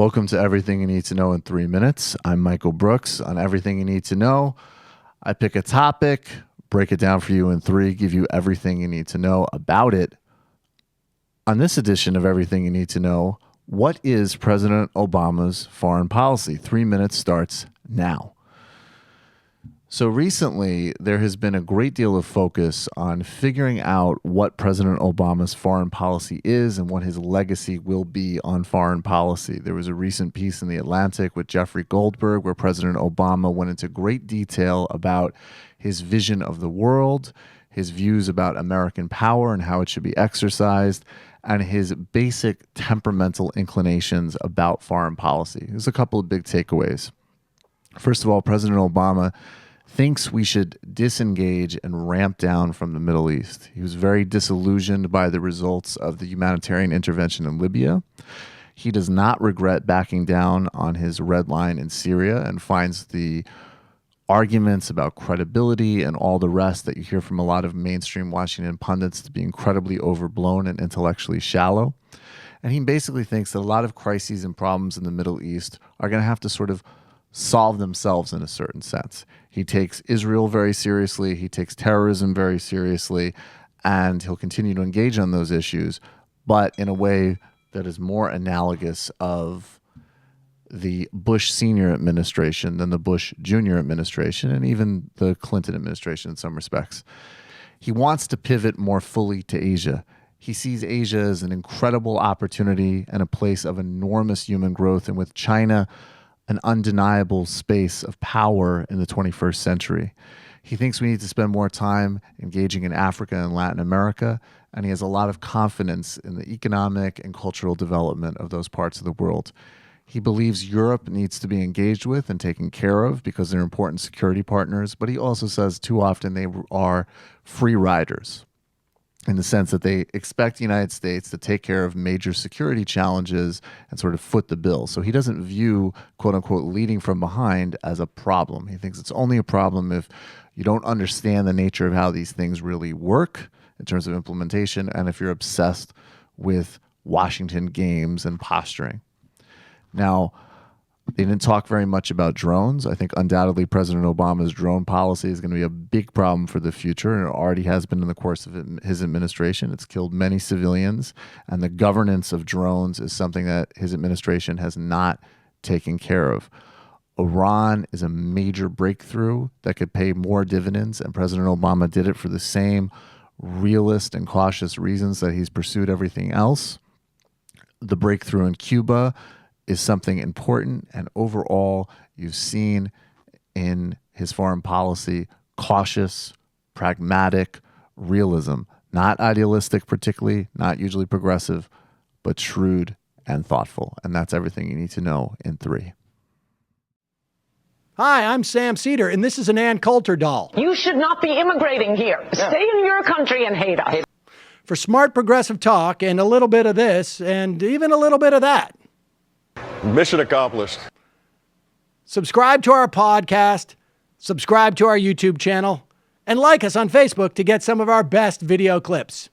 Welcome to Everything You Need to Know in 3 Minutes. I'm Michael Brooks. On Everything You Need to Know, I pick a topic, break it down for you in 3, give you everything you need to know about it. On this edition of Everything You Need to Know, what is President Obama's foreign policy? 3 minutes starts now. So recently, there has been a great deal of focus on figuring out what President Obama's foreign policy is and what his legacy will be on foreign policy. There was a recent piece in The Atlantic with Jeffrey Goldberg where President Obama went into great detail about his vision of the world, his views about American power and how it should be exercised, and his basic temperamental inclinations about foreign policy. There's a couple of big takeaways. First of all, President Obama thinks we should disengage and ramp down from the Middle East. He was very disillusioned by the results of the humanitarian intervention in Libya. He does not regret backing down on his red line in Syria and finds the arguments about credibility and all the rest that you hear from a lot of mainstream Washington pundits to be incredibly overblown and intellectually shallow. And he basically thinks that a lot of crises and problems in the Middle East are going to have to sort of solve themselves in a certain sense. He takes Israel very seriously, he takes terrorism very seriously, and he'll continue to engage on those issues, but in a way that is more analogous of the Bush Senior administration than the Bush Junior administration and even the Clinton administration in some respects. He wants to pivot more fully to Asia. He sees Asia as an incredible opportunity and a place of enormous human growth, and with China an undeniable space of power in the 21st century. He thinks we need to spend more time engaging in Africa and Latin America, and he has a lot of confidence in the economic and cultural development of those parts of the world. He believes Europe needs to be engaged with and taken care of because they're important security partners, but he also says too often they are free riders, in the sense that they expect the United States to take care of major security challenges and sort of foot the bill. So he doesn't view, quote unquote, leading from behind as a problem. He thinks it's only a problem if you don't understand the nature of how these things really work in terms of implementation, and if you're obsessed with Washington games and posturing. Now, they didn't talk very much about drones. I think undoubtedly President Obama's drone policy is going to be a big problem for the future, and it already has been in the course of his administration. It's killed many civilians, and the governance of drones is something that his administration has not taken care of. Iran is a major breakthrough that could pay more dividends, and President Obama did it for the same realist and cautious reasons that he's pursued everything else. The breakthrough in Cuba is something important, and overall you've seen in his foreign policy cautious, pragmatic realism, not idealistic particularly, not usually progressive, but shrewd and thoughtful. And that's everything you need to know in 3. Hi, I'm Sam Seder, and this is an Ann Coulter doll. You should not be immigrating here. Stay in your country and hate us. For smart progressive talk and a little bit of this and even a little bit of that. Mission accomplished. Subscribe to our podcast, subscribe to our YouTube channel, and like us on Facebook to get some of our best video clips.